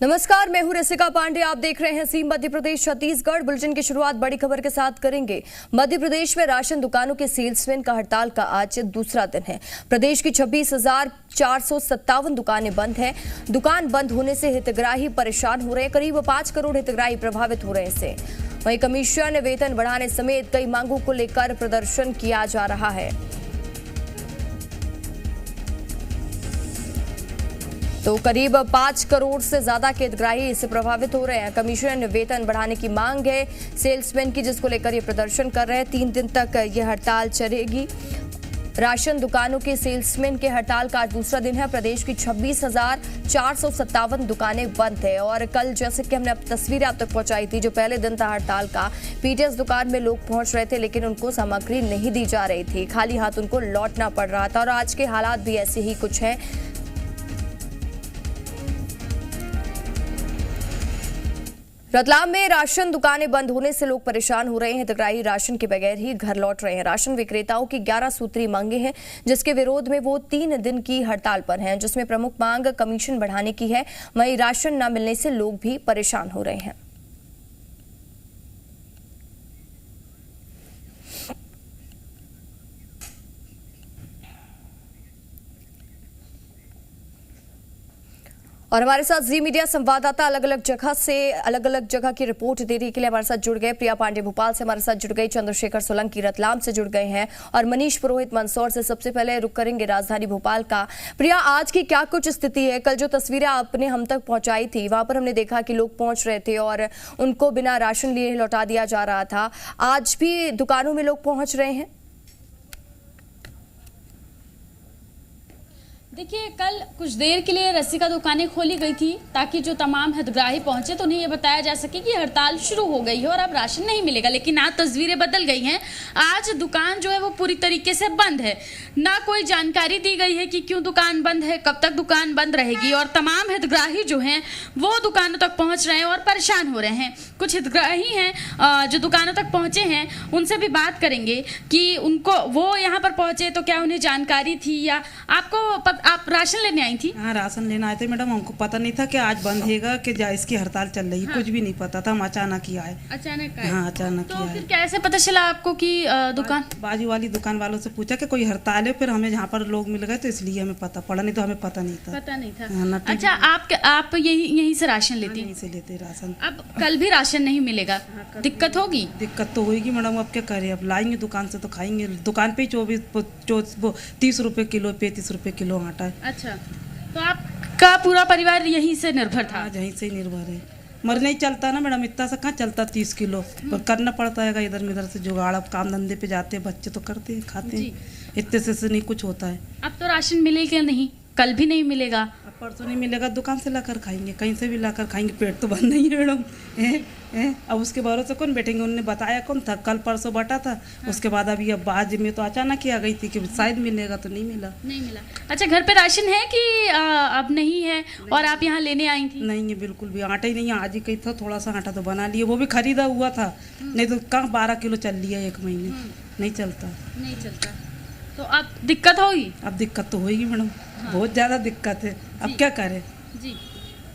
नमस्कार, मैं हूं रसिका पांडे। आप देख रहे हैं सी मध्य प्रदेश छत्तीसगढ़। बुलेटिन की शुरुआत बड़ी खबर के साथ करेंगे। मध्य प्रदेश में राशन दुकानों के सेल्समैन का हड़ताल का आज दूसरा दिन है। प्रदेश की 26,457 दुकानें बंद हैं। दुकान बंद होने से हितग्राही परेशान हो रहे हैं। करीब 5 करोड़ हितग्राही प्रभावित हो रहे हैं इससे। वहीं कमीशन, वेतन बढ़ाने समेत कई मांगों को लेकर प्रदर्शन किया जा रहा है। तो करीब 5 करोड़ से ज्यादा के हितग्राही इससे प्रभावित हो रहे हैं। कमीशन, वेतन बढ़ाने की मांग है सेल्समैन की, जिसको लेकर ये प्रदर्शन कर रहे हैं। 3 दिन तक ये हड़ताल चलेगी। राशन दुकानों के सेल्समैन के हड़ताल का आज दूसरा दिन है। प्रदेश की 26,457 दुकानें बंद है। और कल जैसे कि हमने तस्वीरें आप तक पहुंचाई थी, जो पहले दिन था हड़ताल का, पीटीएस दुकान में लोग पहुंच रहे थे लेकिन उनको सामग्री नहीं दी जा रही थी। खाली हाथ उनको लौटना पड़ रहा था। और आज के हालात भी ऐसे ही कुछ हैं। रतलाम में राशन दुकानें बंद होने से लोग परेशान हो रहे हैं। हितग्राही राशन के बगैर ही घर लौट रहे हैं। राशन विक्रेताओं की 11 सूत्री मांगे हैं, जिसके विरोध में वो 3 दिन की हड़ताल पर हैं, जिसमें प्रमुख मांग कमीशन बढ़ाने की है। वहीं राशन न मिलने से लोग भी परेशान हो रहे हैं। और हमारे साथ जी मीडिया संवाददाता अलग अलग जगह की रिपोर्ट देने के लिए हमारे साथ जुड़ गए। प्रिया पांडे भोपाल से हमारे साथ जुड़ गई, चंद्रशेखर सोलंकी रतलाम से जुड़ गए हैं और मनीष पुरोहित मंदसौर से। सबसे पहले रुक करेंगे राजधानी भोपाल का। प्रिया, आज की क्या कुछ स्थिति है? कल जो तस्वीरें आपने हम तक पहुंचाई थी, वहां पर हमने देखा कि लोग पहुंच रहे थे और उनको बिना राशन लिए लौटा दिया जा रहा था। आज भी दुकानों में लोग पहुंच रहे हैं? देखिए, कल कुछ देर के लिए रस्सी का दुकानें खोली गई थी ताकि जो तमाम हितग्राही पहुंचे तो उन्हें ये बताया जा सके कि हड़ताल शुरू हो गई है और अब राशन नहीं मिलेगा। लेकिन आज तस्वीरें बदल गई हैं। आज दुकान जो है वो पूरी तरीके से बंद है। ना कोई जानकारी दी गई है कि क्यों दुकान बंद है, कब तक दुकान बंद रहेगी। और तमाम हितग्राही जो हैं वो दुकानों तक पहुंच रहे हैं और परेशान हो रहे हैं। कुछ हितग्राही हैं जो दुकानों तक पहुंचे हैं, उनसे भी बात करेंगे कि उनको वो यहाँ पर पहुंचे तो क्या उन्हें जानकारी थी या आप राशन लेने आई थी? हाँ, राशन लेने आए थे मैडम। हमको पता नहीं था कि आज बंद हैगा कि इसकी हड़ताल चल रही है। हाँ। कुछ भी नहीं पता था। हम अचानक ही आए। अचानक आए? हाँ, अचानक तो ही आए। फिर कैसे पता चला आपको कि दुकान? बाजू वाली दुकान वालों से पूछा कि कोई हड़ताल है, फिर हमें यहाँ पर लोग मिल गए तो इसलिए हमें पता पड़ा, नहीं तो हमें पता नहीं था। हाँ, अच्छा, आप यहीं से राशन लेती? यहीं से लेते राशन। अब कल भी राशन नहीं मिलेगा, दिक्कत होगी? दिक्कत तो होगी मैडम। अब क्या करें, अब लाएंगे दुकान से तो खाएंगे। दुकान पे 30 रुपए किलो, 35 रुपए किलो आटा है। अच्छा, तो आपका पूरा परिवार यहीं से निर्भर था? यहीं से ही निर्भर है। मर नहीं चलता ना मैडम, इतना सा कहाँ चलता 30 किलो। पर करना पड़ता है इधर उधर से जुगाड़। अब काम धंधे पे जाते हैं, बच्चे तो करते हैं, खाते हैं। इतने से नहीं कुछ होता है। अब तो राशन मिलेगा नहीं, कल भी नहीं मिलेगा, अब परसों नहीं मिलेगा। दुकान से लाकर खाएंगे, कहीं से भी लाकर खाएंगे। पेट तो बंद नहीं है मैडम। अब उसके भरोसे कौन बैठेंगे? उन्होंने बताया कौन था? कल परसों बटा था। हाँ। उसके बाद अभी अब आज में तो अचानक ही आ गई थी कि शायद मिलेगा, तो नहीं मिला। अच्छा, घर पे राशन है कि अब नहीं है? नहीं। और आप यहाँ लेने आई थी? नहीं है, बिल्कुल भी आटा ही नहीं है। आज ही कही था, थोड़ा सा आटा तो बना लिए, वो भी खरीदा हुआ था। नहीं तो कहाँ 12 किलो चल लिया 1 महीने। नहीं चलता। तो अब दिक्कत होगी? अब दिक्कत तो होगी मैडम। हाँ। बहुत ज़्यादा दिक्कत है। अब क्या करें? जी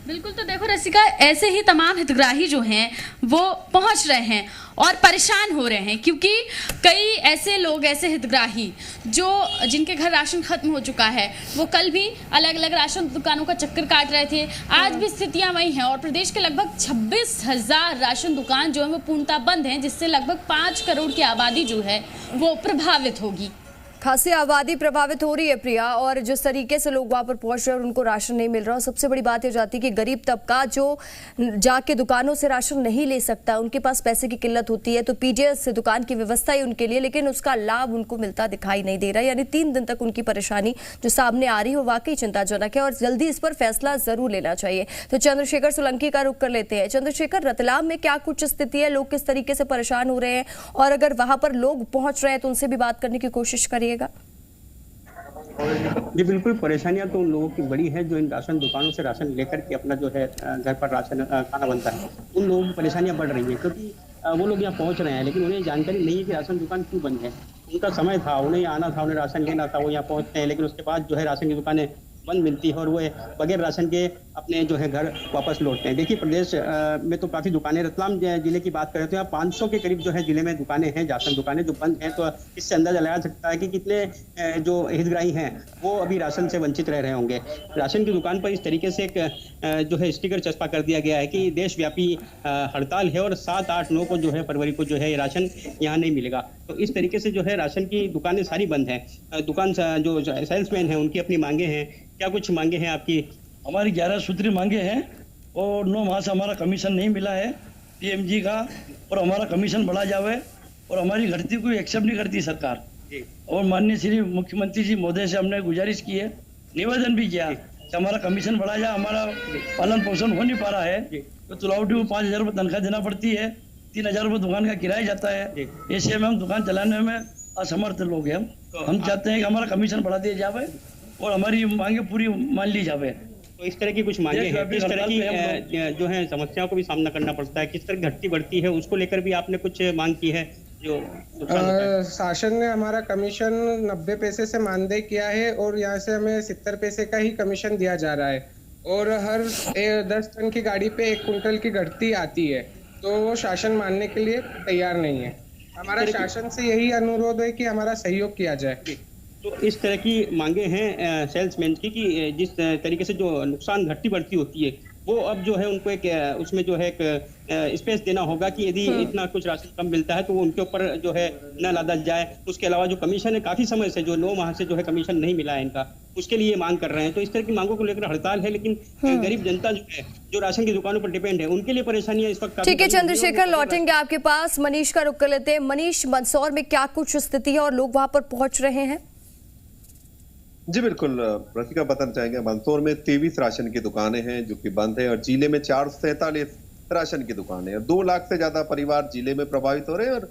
बिल्कुल। तो देखो रसिका, ऐसे ही तमाम हितग्राही जो हैं वो पहुंच रहे हैं और परेशान हो रहे हैं, क्योंकि कई ऐसे लोग, ऐसे हितग्राही जिनके घर राशन खत्म हो चुका है, वो कल भी अलग अलग राशन दुकानों का चक्कर काट रहे थे। आज भी स्थितियां वही हैं और प्रदेश के लगभग 26,000 राशन दुकान जो है वो पूर्णतः बंद हैं, जिससे लगभग 5 करोड़ की आबादी जो है वो प्रभावित होगी। खासी आबादी प्रभावित हो रही है प्रिया। और जिस तरीके से लोग वहां पर पहुंच रहे हैं और उनको राशन नहीं मिल रहा, और सबसे बड़ी बात ये जाती है कि गरीब तबका जो जाके दुकानों से राशन नहीं ले सकता, उनके पास पैसे की किल्लत होती है, तो पीडीएस दुकान की व्यवस्था ही उनके लिए, लेकिन उसका लाभ उनको मिलता दिखाई नहीं दे रहा। यानी 3 दिन तक उनकी परेशानी जो सामने आ रही है वो वाकई चिंताजनक है और जल्दी इस पर फैसला जरूर लेना चाहिए। तो चंद्रशेखर सोलंकी का रुख कर लेते हैं। चंद्रशेखर, रतलाम में क्या कुछ स्थिति है? लोग किस तरीके से परेशान हो रहे हैं? और अगर वहां पर लोग पहुंच रहे हैं तो उनसे भी बात करने की कोशिश करिएगा। जी बिल्कुल, परेशानियां तो उन लोगों की बड़ी है जो इन राशन दुकानों से राशन लेकर के अपना जो है घर पर राशन खाना बनता है। उन लोगों की परेशानियां बढ़ रही हैं क्योंकि वो लोग यहाँ पहुँच रहे हैं लेकिन उन्हें जानकारी नहीं है कि राशन दुकान क्यों बंद है। उनका समय था, उन्हें आना था, उन्हें राशन लेना था, वो यहाँ पहुँचते हैं लेकिन उसके बाद जो है राशन की दुकानें बंद मिलती है और वो बगैर राशन के अपने जो है घर वापस लौटते हैं। देखिए प्रदेश में तो काफ़ी दुकानें, रतलाम जिले की बात करें तो यहाँ 500 के करीब जो है जिले में दुकानें हैं, राशन दुकानें जो बंद हैं। तो इससे अंदाजा लगाया सकता है कि कितने जो हितग्राही हैं वो अभी राशन से वंचित रह रहे होंगे। राशन की दुकान पर इस तरीके से एक जो है स्टिकर चस्पा कर दिया गया है कि देशव्यापी हड़ताल है और 7, 8, 9 को जो है फरवरी को जो है ये राशन यहाँ नहीं मिलेगा। तो इस तरीके से जो है राशन की दुकानें सारी बंद हैं। दुकान जो सेल्समैन हैं उनकी अपनी मांगे हैं। क्या कुछ मांगे हैं आपकी? हमारी 11 सूत्री मांगे हैं और 9 माह से हमारा कमीशन नहीं मिला है पीएमजी का, और हमारा कमीशन बढ़ा जावे और हमारी घटती कोई एक्सेप्ट नहीं करती सरकार। और माननीय श्री मुख्यमंत्री जी महोदय से हमने गुजारिश की है, निवेदन भी किया कि हमारा कमीशन बढ़ा जाए। हमारा पालन पोषण हो नहीं पा रहा है, तो तुलावटी को 5,000 रुपये तनख्वाह देना पड़ती है, 3,000 रुपये दुकान का किराया जाता है। ऐसे में हम दुकान चलाने में असमर्थ लोग हैं। हम चाहते हैं कि हमारा कमीशन बढ़ा दिया जाए और हमारी मांगे पूरी मान ली जावे। तो इस तरह की कुछ मांगे हैं, किस तरह की जो है समस्याओं को भी सामना करना पड़ता है, किस तरह की घटती बढ़ती है, उसको लेकर भी आपने कुछ मांग की है? जो शासन ने हमारा कमीशन 90 पैसे से मानदेय किया है और यहाँ से हमें 70 पैसे का ही कमीशन दिया जा रहा है और हर 10 टन की गाड़ी पे 1 कुंटल की घटती आती है, तो वो शासन मानने के लिए तैयार नहीं है। हमारा शासन से यही अनुरोध है कि हमारा सहयोग किया जाए। तो इस तरह की मांगे हैं सेल्समैन की कि जिस तरीके से जो नुकसान घटती बढ़ती होती है वो अब जो है उनको एक उसमें जो है एक स्पेस देना होगा कि यदि इतना कुछ राशन कम मिलता है तो वो उनके ऊपर जो है न लादा जाए। उसके अलावा जो कमीशन है काफ़ी समय से, जो 9 माह से जो है कमीशन नहीं मिला है इनका, उसके लिए मांग कर रहे हैं। तो इस तरह की मांगों को लेकर हड़ताल है, लेकिन गरीब जनता जो है जो राशन की दुकानों पर डिपेंड है उनके लिए परेशानियां इस वक्त। ठीक है चंद्रशेखर, लौटेंगे आपके पास। मनीष का रुख कर लेते हैं। मनीष, मंदसौर में क्या कुछ स्थिति है और लोग वहां पर पहुंच रहे हैं? जी बिल्कुल रसिका, बताना चाहेंगे मंदसौर में 23 राशन की दुकानें हैं जो कि बंद है और जिले में 447 राशन की दुकानें हैं। 2 लाख से ज्यादा परिवार जिले में प्रभावित हो रहे हैं और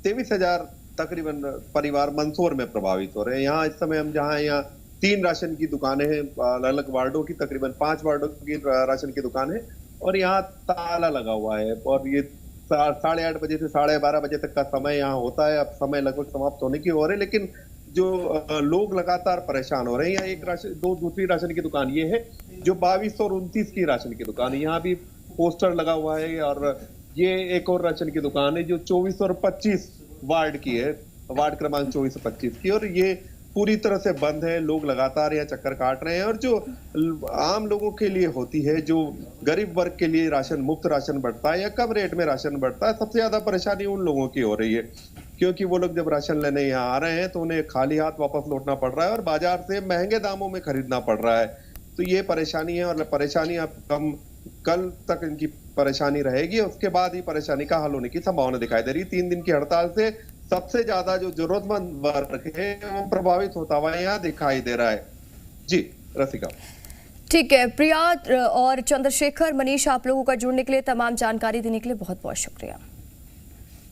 23,000 तकरीबन परिवार मंदसौर में प्रभावित हो रहे हैं। यहाँ इस समय हम यहाँ 3 राशन की दुकानें हैं, अलग अलग वार्डों की, तकरीबन 5 वार्डों की राशन की दुकान है और यहाँ ताला लगा हुआ है और ये 8:30 बजे से 12:30 बजे तक का समय यहाँ होता है। अब समय लगभग समाप्त होने की ओर है, लेकिन जो लोग लगातार परेशान हो रहे हैं। यहाँ एक राशन, दूसरी राशन की दुकान ये है जो 22 और 29 की राशन की दुकान है, यहाँ भी पोस्टर लगा हुआ है। और ये एक और राशन की दुकान है जो 24 और 25 वार्ड की है, वार्ड क्रमांक 24 और 25 की, और ये पूरी तरह से बंद है। लोग लगातार यहाँ चक्कर काट रहे हैं और जो आम लोगों के लिए होती है, जो गरीब वर्ग के लिए राशन, मुफ्त राशन बढ़ता है या कम रेट में राशन बढ़ता है, सबसे ज्यादा परेशानी उन लोगों की हो रही है, क्योंकि वो लोग जब राशन लेने यहाँ आ रहे हैं तो उन्हें खाली हाथ वापस लौटना पड़ रहा है और बाजार से महंगे दामों में खरीदना पड़ रहा है। तो ये परेशानी है और परेशानी अब कल तक इनकी परेशानी रहेगी, उसके बाद ही परेशानी का हल होने की संभावना दिखाई दे रही है। 3 दिन की हड़ताल से सबसे ज्यादा जो जरूरतमंद वर्ग है वो प्रभावित होता हुआ यहाँ दिखाई दे रहा है। जी रसिका। ठीक है प्रिया और चंद्रशेखर, मनीष, आप लोगों का जुड़ने के लिए, तमाम जानकारी देने के लिए बहुत बहुत शुक्रिया।